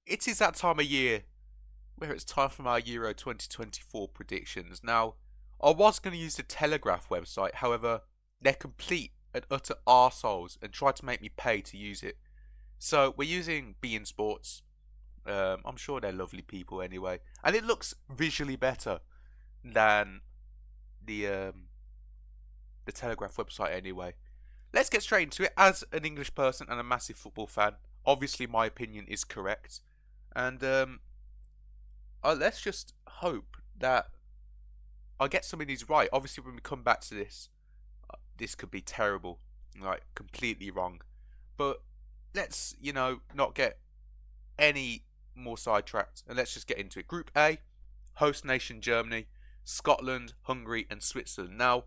It is that time of year where it's time for my Euro 2024 predictions. Now, I was going to use the Telegraph website, however, they're complete and utter arseholes and try to make me pay to use it. So we're using beIN Sports. I'm sure they're lovely people anyway, and it looks visually better than the um, the Telegraph website anyway. Let's get straight into it. As an English person and a massive football fan, obviously my opinion is correct, and let's just hope that I get some of these right. Obviously, when we come back to this, this could be terrible, like completely wrong. But let's, not get any more sidetracked, and let's just get into it. Group A, host nation Germany, Scotland, Hungary, and Switzerland. Now,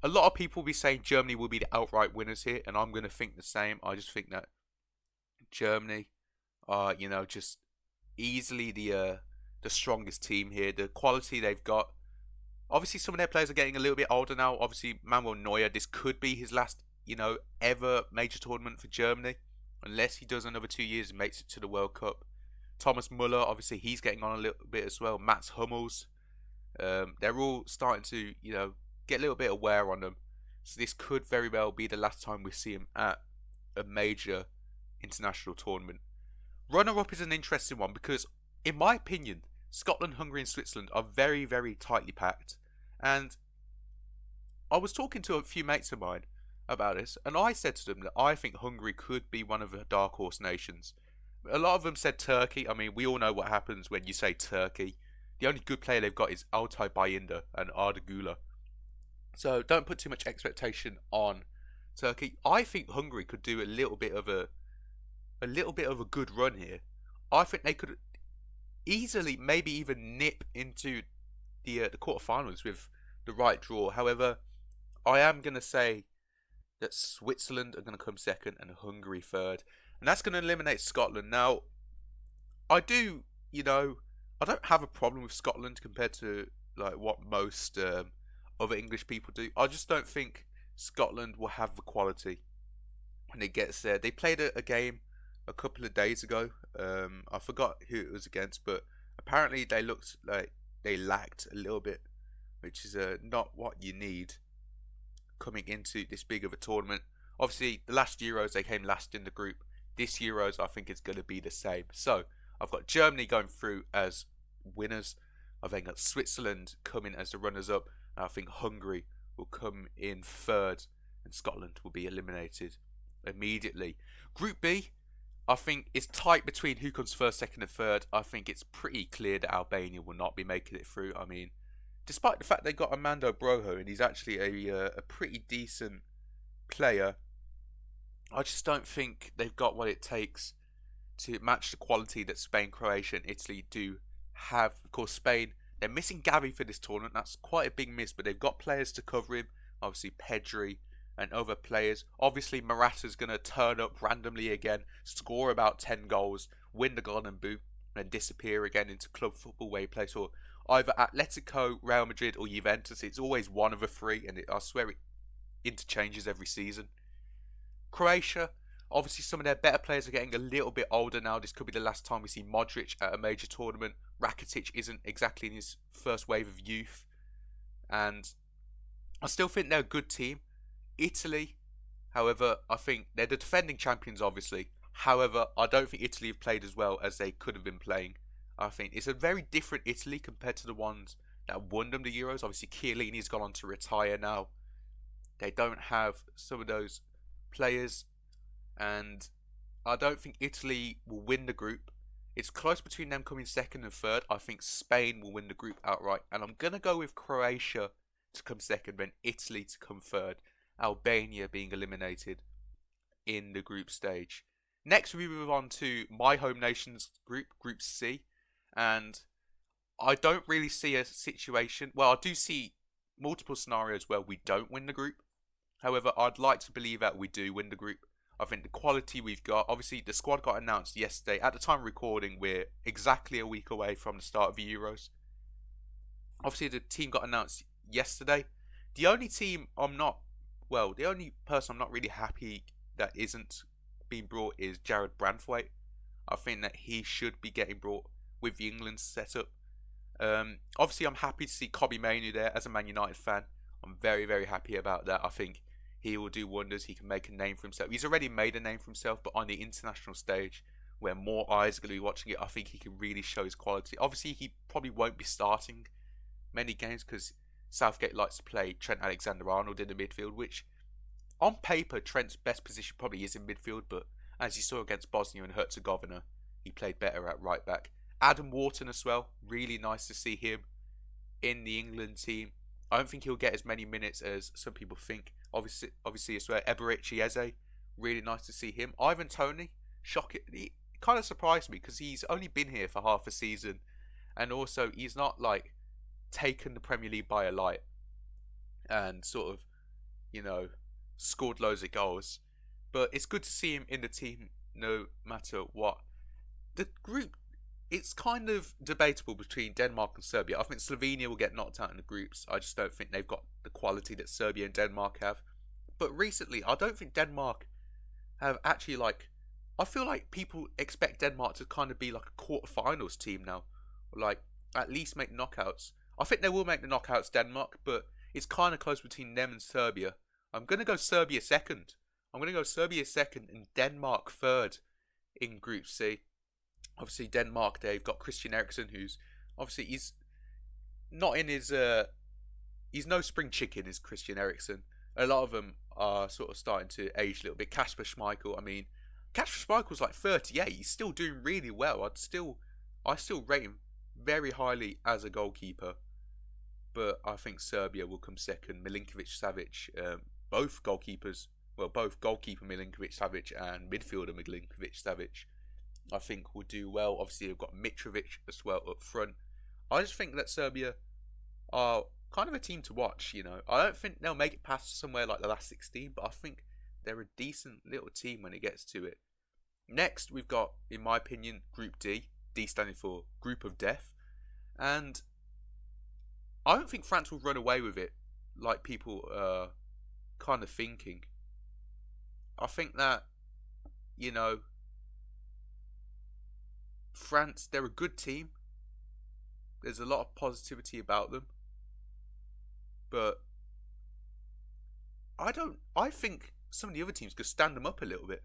a lot of people will be saying Germany will be the outright winners here, and I'm going to think the same. I just think that Germany are, just easily the strongest team here. The quality they've got. Obviously, some of their players are getting a little bit older now. Obviously, Manuel Neuer, this could be his last, ever major tournament for Germany, unless he does another 2 years and makes it to the World Cup. Thomas Muller, obviously, he's getting on a little bit as well. Mats Hummels, they're all starting to, get a little bit of wear on them. So this could very well be the last time we see him at a major international tournament. Runner-up is an interesting one because, in my opinion, Scotland, Hungary, and Switzerland are very, very tightly packed. And I was talking to a few mates of mine about this, and I said to them that I think Hungary could be one of the dark horse nations. A lot of them said Turkey. I mean, we all know what happens when you say Turkey. The only good player they've got is Altay Bayındır and Arda Güler. So don't put too much expectation on Turkey. I think Hungary could do a little bit of a good run here. I think they could easily, maybe even nip into the quarterfinals with the right draw. However, I am gonna say that Switzerland are gonna come second and Hungary third, and that's gonna eliminate Scotland. Now, I do, I don't have a problem with Scotland compared to like what most other English people do. I just don't think Scotland will have the quality when it gets there. They played a game a couple of days ago. I forgot who it was against, but apparently they looked like they lacked a little bit, which is not what you need coming into this big of a tournament. Obviously, the last Euros they came last in the group. This Euros I think is going to be the same. So I've got Germany going through as winners. I've then got Switzerland coming as the runners-up. And I think Hungary will come in third, and Scotland will be eliminated immediately. Group B, I think it's tight between who comes first, second, and third. I think it's pretty clear that Albania will not be making it through. I mean, despite the fact they got Armando Brojo and he's actually a pretty decent player, I just don't think they've got what it takes to match the quality that Spain, Croatia, and Italy do have. Of course, Spain, they're missing Gavi for this tournament. That's quite a big miss, but they've got players to cover him. Obviously, Pedri and other players. Obviously, Morata's going to turn up randomly again, score about 10 goals, win the Golden Boot, and disappear again into club football where he plays for either Atletico, Real Madrid, or Juventus. It's always one of the three, and I swear it interchanges every season. Croatia, obviously some of their better players are getting a little bit older now. This could be the last time we see Modric at a major tournament. Rakitic isn't exactly in his first wave of youth. And I still think they're a good team. Italy, however, I think they're the defending champions, obviously. However, I don't think Italy have played as well as they could have been playing. I think it's a very different Italy compared to the ones that won them the Euros. Obviously, Chiellini's gone on to retire now. They don't have some of those players, and I don't think Italy will win the group. It's close between them coming second and third. I think Spain will win the group outright, and I'm going to go with Croatia to come second, then Italy to come third, Albania being eliminated in the group stage. Next, we move on to my home nation's group, Group C, and I don't really see a situation. Well, I do see multiple scenarios where we don't win the group. However, I'd like to believe that we do win the group. I think the quality we've got, obviously the squad got announced yesterday. At the time of recording, we're exactly a week away from the start of the Euros. Obviously the team got announced yesterday. The only the only person I'm not really happy that isn't being brought is Jared Branthwaite. I think that he should be getting brought with the England setup. Obviously, I'm happy to see Kobbie Mainoo there as a Man United fan. I'm very, very happy about that. I think he will do wonders. He can make a name for himself. He's already made a name for himself, but on the international stage, where more eyes are going to be watching it, I think he can really show his quality. Obviously, he probably won't be starting many games because Southgate likes to play Trent Alexander-Arnold in the midfield, which on paper Trent's best position probably is in midfield, but as you saw against Bosnia and Herzegovina, he played better at right back. Adam Wharton as well, really nice to see him in the England team. I don't think he'll get as many minutes as some people think. Obviously as well, Eberechi Eze, really nice to see him. Ivan Toney, shocking. He kind of surprised me because he's only been here for half a season, and also he's not like taken the Premier League by a light and sort of, you know, scored loads of goals. But it's good to see him in the team no matter what. The group, it's kind of debatable between Denmark and Serbia. I think Slovenia will get knocked out in the groups. I just don't think they've got the quality that Serbia and Denmark have. But recently, I don't think Denmark have actually like. I feel like people expect Denmark to kind of be like a quarterfinals team now, like at least make knockouts. I think they will make the knockouts, Denmark, but it's kind of close between them and Serbia. I'm gonna go Serbia second. I'm gonna go Serbia second and Denmark third in Group C. Obviously, Denmark, they've got Christian Eriksen, who's obviously he's not in his he's no spring chicken, is Christian Eriksen. A lot of them are sort of starting to age a little bit. Kasper Schmeichel, I mean, Kasper Schmeichel's like 38. He's still doing really well. I still rate him very highly as a goalkeeper. But I think Serbia will come second. Milinkovic Savic, both goalkeepers, well, both goalkeeper Milinkovic Savic and midfielder Milinkovic Savic, I think will do well. Obviously, they've got Mitrovic as well up front. I just think that Serbia are kind of a team to watch, you know. I don't think they'll make it past somewhere like the last 16, but I think they're a decent little team when it gets to it. Next, we've got, in my opinion, Group D. D standing for Group of Death. And I don't think France will run away with it like people are kind of thinking. I think that, you know, France, they're a good team. There's a lot of positivity about them. But I think some of the other teams could stand them up a little bit.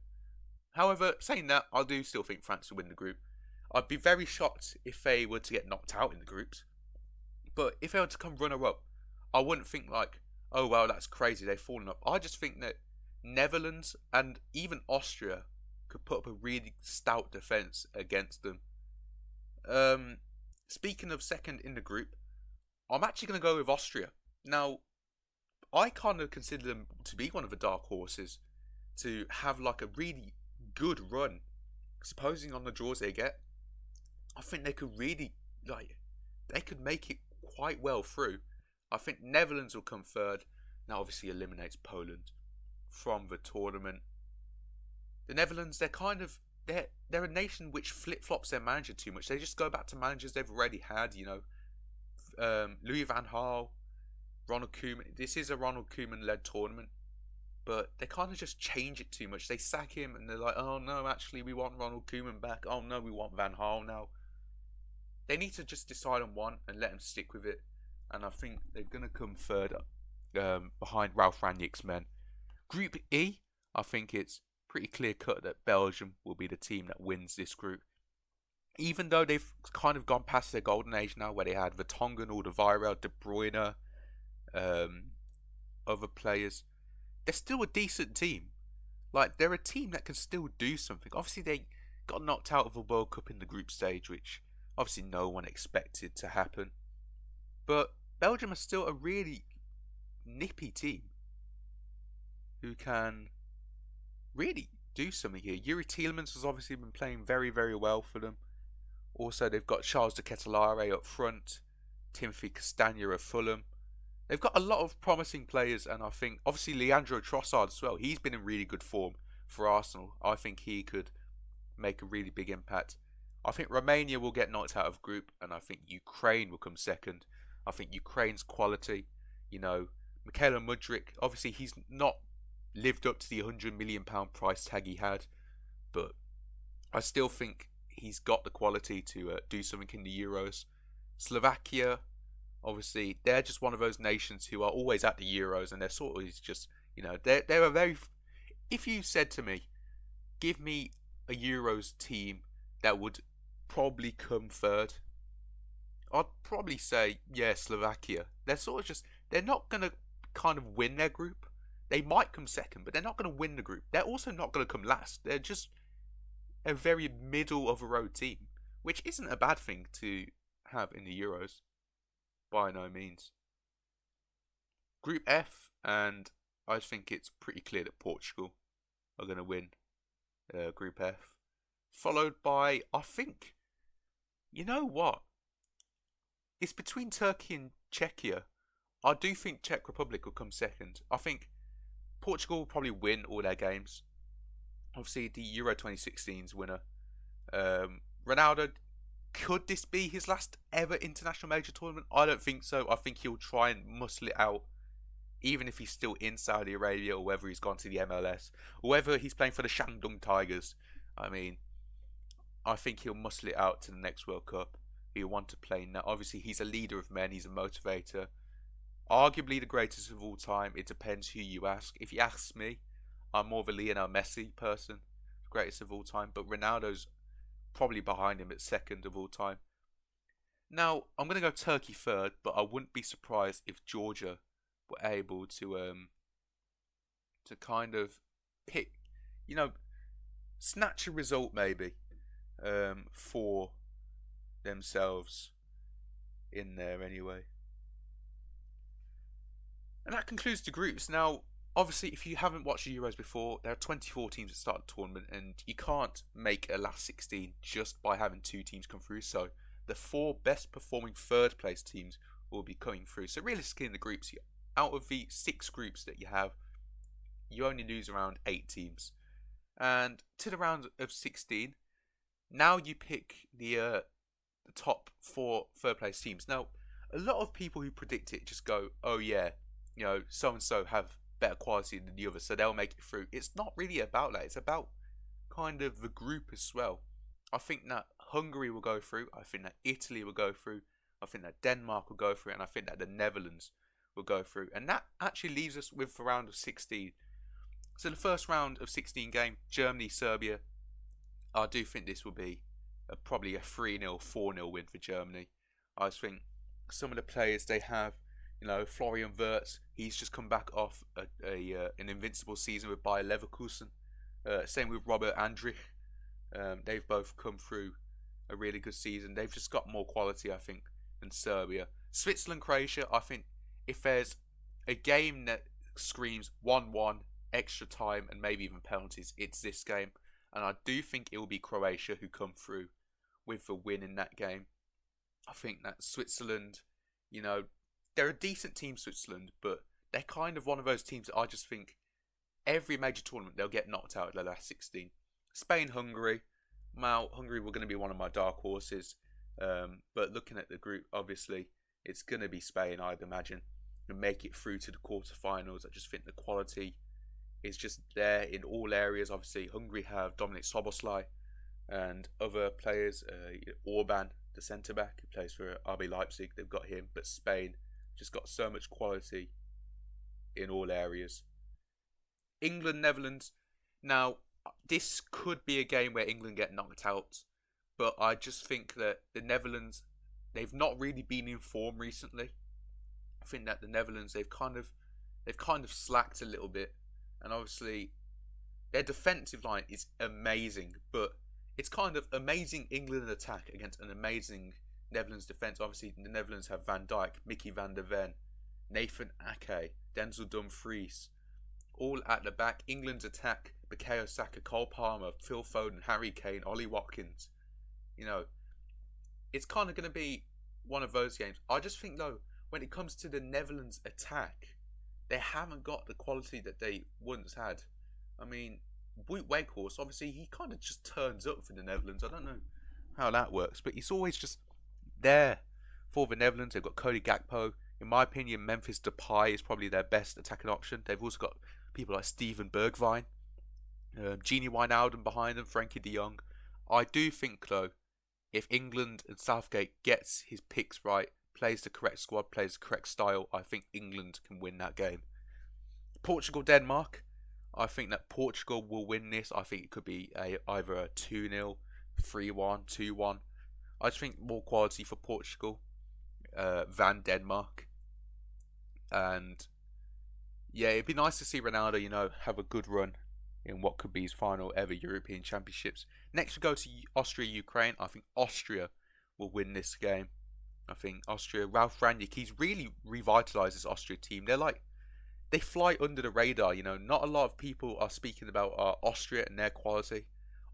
However, saying that, I do still think France will win the group. I'd be very shocked if they were to get knocked out in the groups. But if they were to come runner-up, I wouldn't think like, oh well, that's crazy, they've fallen up. I just think that Netherlands and even Austria could put up a really stout defence against them. Speaking of second in the group, I'm actually going to go with Austria. Now, I kind of consider them to be one of the dark horses to have like a really good run. Supposing on the draws they get, I think they could really they could make it quite well through. I think Netherlands will come third. Now, obviously, eliminates Poland from the tournament. The Netherlands, they're a nation which flip flops their manager too much. They just go back to managers they've already had. You know, Louis van Gaal, Ronald Koeman. This is a Ronald Koeman led tournament, but they kind of just change it too much. They sack him and they're like, oh no, actually we want Ronald Koeman back. Oh no, we want Van Gaal now. They need to just decide on one and let him stick with it. And I think they're going to come third behind Ralph Rangnick's men. Group E, I think it's pretty clear cut that Belgium will be the team that wins this group. Even though they've kind of gone past their golden age now, where they had Vertonghen, Alderweireld, De Bruyne, other players, they're still a decent team. Like, they're a team that can still do something. Obviously, they got knocked out of the World Cup in the group stage, which obviously no one expected to happen. But Belgium are still a really nippy team who can really do something here. Yuri Tielemans has obviously been playing very, very well for them. Also, they've got Charles de Ketelaere up front, Timothy Castagna of Fulham. They've got a lot of promising players, and I think, obviously, Leandro Trossard as well. He's been in really good form for Arsenal. I think he could make a really big impact. I think Romania will get knocked out of group, and I think Ukraine will come second. I think Ukraine's quality, you know, Mikhailo Mudryk, obviously he's not lived up to the £100 million price tag he had, but I still think he's got the quality to do something in the Euros. Slovakia, obviously, they're just one of those nations who are always at the Euros, and they're sort of just, they're a very. If you said to me, give me a Euros team that would probably come third, I'd probably say, yeah, Slovakia. They're sort of just, they're not going to kind of win their group. They might come second, but they're not going to win the group. They're also not going to come last. They're just a very middle of a road team, which isn't a bad thing to have in the Euros, by no means. Group F, and I think it's pretty clear that Portugal are going to win Group F, followed by, I think, you know what? It's between Turkey and Czechia. I do think Czech Republic will come second. I think Portugal will probably win all their games. Obviously, the Euro 2016's winner. Ronaldo, could this be his last ever international major tournament? I don't think so. I think he'll try and muscle it out, even if he's still in Saudi Arabia, or whether he's gone to the MLS, or whether he's playing for the Shandong Tigers. I mean, I think he'll muscle it out to the next World Cup. He'll want to play now. Obviously, he's a leader of men. He's a motivator. Arguably the greatest of all time. It depends who you ask. If you ask me, I'm more of a Lionel Messi person, greatest of all time. But Ronaldo's probably behind him at second of all time. Now, I'm going to go Turkey third, but I wouldn't be surprised if Georgia were able to kind of pick, snatch a result maybe for themselves in there anyway. And that concludes the groups. Now, obviously, if you haven't watched the Euros before, there are 24 teams that start the tournament, and you can't make a last 16 just by having 2 teams come through. So the 4 best performing third place teams will be coming through. So realistically, in the groups, out of the 6 groups that you have, you only lose around 8 teams. And to the round of 16, now you pick the top 4 third place teams. Now, a lot of people who predict it just go, oh yeah, so and so have better quality than the others, so they'll make it through. It's not really about that. It's about kind of the group as well. I think that Hungary will go through. I think that Italy will go through. I think that Denmark will go through, and I think that the Netherlands will go through. And that actually leaves us with the round of 16. So the first round of 16 game, Germany, Serbia. I do think this will be probably a 3-0, 4-0 win for Germany. I just think some of the players they have, Florian Wirtz, he's just come back off an invincible season with Bayer Leverkusen. Same with Robert Andrich. They've both come through a really good season. They've just got more quality, I think, than Serbia. Switzerland, Croatia, I think if there's a game that screams 1-1, extra time, and maybe even penalties, it's this game. And I do think it will be Croatia who come through with the win in that game. I think that Switzerland, they're a decent team, Switzerland, but they're kind of one of those teams that I just think every major tournament they'll get knocked out at the last 16. Spain, Hungary. Now, Hungary were going to be one of my dark horses. But looking at the group, obviously, it's going to be Spain, I'd imagine, and make it through to the quarterfinals. I just think the quality is just there in all areas. Obviously, Hungary have Dominic Soboslai and other players. Orban, the centre-back, who plays for RB Leipzig. They've got him. But Spain just got so much quality in all areas. England, Netherlands. Now, this could be a game where England get knocked out. But I just think that the Netherlands, they've not really been in form recently. I think that the Netherlands, they've kind of slacked a little bit. And obviously, their defensive line is amazing. But it's kind of amazing England attack against an amazing Netherlands defence. Obviously, the Netherlands have Van Dijk, Mickey van der Ven, Nathan Ake, Denzel Dumfries, all at the back. England's attack, Bukayo Saka, Cole Palmer, Phil Foden, Harry Kane, Ollie Watkins. It's kind of going to be one of those games. I just think, though, when it comes to the Netherlands attack, they haven't got the quality that they once had. I mean, Wout Weghorst, obviously, he kind of just turns up for the Netherlands. I don't know how that works, but he's always just there for the Netherlands. They've got Cody Gakpo. In my opinion, Memphis Depay is probably their best attacking option. They've also got people like Steven Bergwijn, Genie Wijnaldum behind them, Frankie de Jong. I do think though, if England and Southgate gets his picks right, plays the correct squad, plays the correct style, I think England can win that game. Portugal Denmark, I think that Portugal will win this. I think it could be either a 2-0, 3-1, 2-1. I just think more quality for Portugal than Denmark. And yeah, it'd be nice to see Ronaldo, have a good run in what could be his final ever European Championships. Next, we go to Austria-Ukraine. I think Austria will win this game. I think Austria, Ralf Rangnick, he's really revitalised this Austria team. They fly under the radar. Not a lot of people are speaking about Austria and their quality.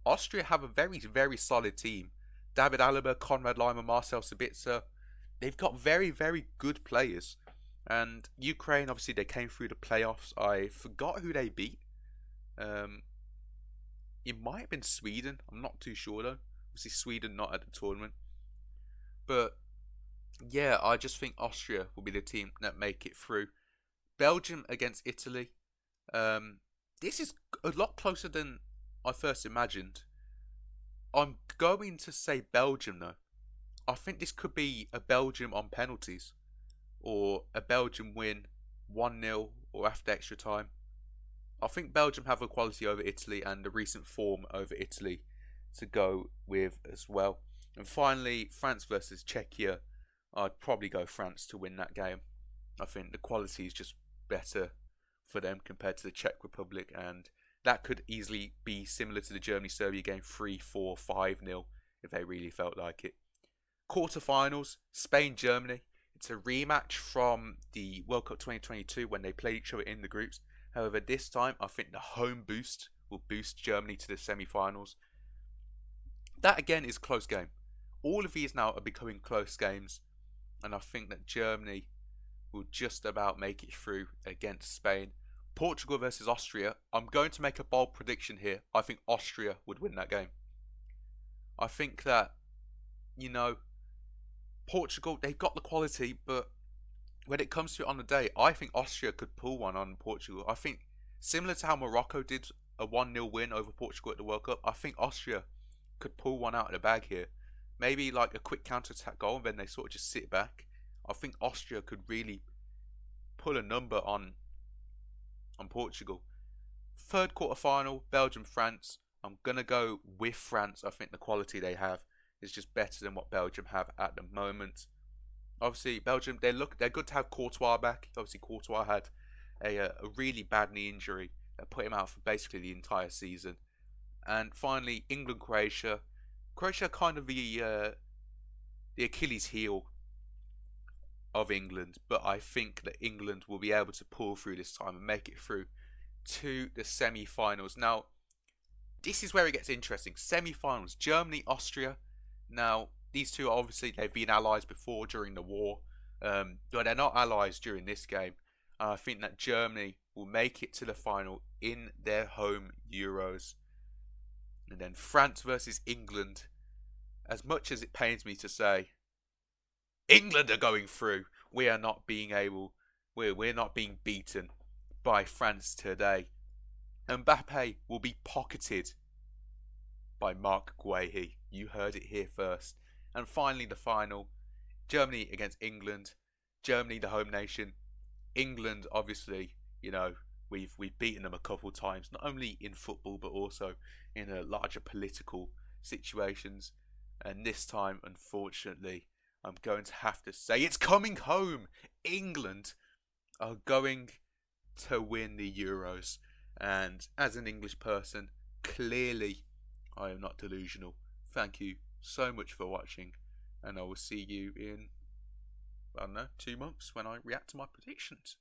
Austria have a very, very solid team. David Alaba, Konrad Laimer, Marcel Sabitzer. They've got very, very good players. And Ukraine, obviously, they came through the playoffs. I forgot who they beat. It might have been Sweden. I'm not too sure though. Obviously, Sweden not at the tournament. But yeah, I just think Austria will be the team that make it through. Belgium against Italy. This is a lot closer than I first imagined. I'm going to say Belgium though. I think this could be a Belgium on penalties, or a Belgium win 1-0 or after extra time. I think Belgium have a quality over Italy and the recent form over Italy to go with as well. And finally, France versus Czechia. I'd probably go France to win that game. I think the quality is just better for them compared to the Czech Republic, and that could easily be similar to the Germany-Serbia game, 3-4, 5-0 if they really felt like it. Quarterfinals, Spain-Germany. It's a rematch from the World Cup 2022 when they played each other in the groups. However, this time I think the home boost will boost Germany to the semi-finals. That again is a close game. All of these now are becoming close games, and I think that Germany will just about make it through against Spain. Portugal versus Austria. I'm going to make a bold prediction here. I think Austria would win that game. I think that, Portugal, they've got the quality, but when it comes to it on the day, I think Austria could pull one on Portugal. I think, similar to how Morocco did a 1-0 win over Portugal at the World Cup, I think Austria could pull one out of the bag here. Maybe like a quick counter-attack goal, and then they sort of just sit back. I think Austria could really pull a number on Portugal. Third quarter-final, Belgium-France. I'm going to go with France. I think the quality they have is just better than what Belgium have at the moment. Obviously, Belgium, they're good to have Courtois back. Obviously, Courtois had a really bad knee injury that put him out for basically the entire season. And finally, England-Croatia. Croatia kind of the Achilles heel of England, but I think that England will be able to pull through this time and make it through to the semi-finals. Now, this is where it gets interesting. Semi-finals, Germany, Austria. Now, these two, obviously, they've been allies before during the war, but they're not allies during this game. I think that Germany will make it to the final in their home Euros. And then France versus England. As much as it pains me to say, England are going through. We're not being beaten by France today. Mbappe will be pocketed by Marc Guehi. You heard it here first. And finally, the final, Germany against England. Germany, the home nation. England, obviously, we've beaten them a couple times, not only in football but also in larger political situations. And this time, unfortunately, I'm going to have to say it's coming home. England are going to win the Euros. And as an English person, clearly I am not delusional. Thank you so much for watching, and I will see you in, 2 months when I react to my predictions.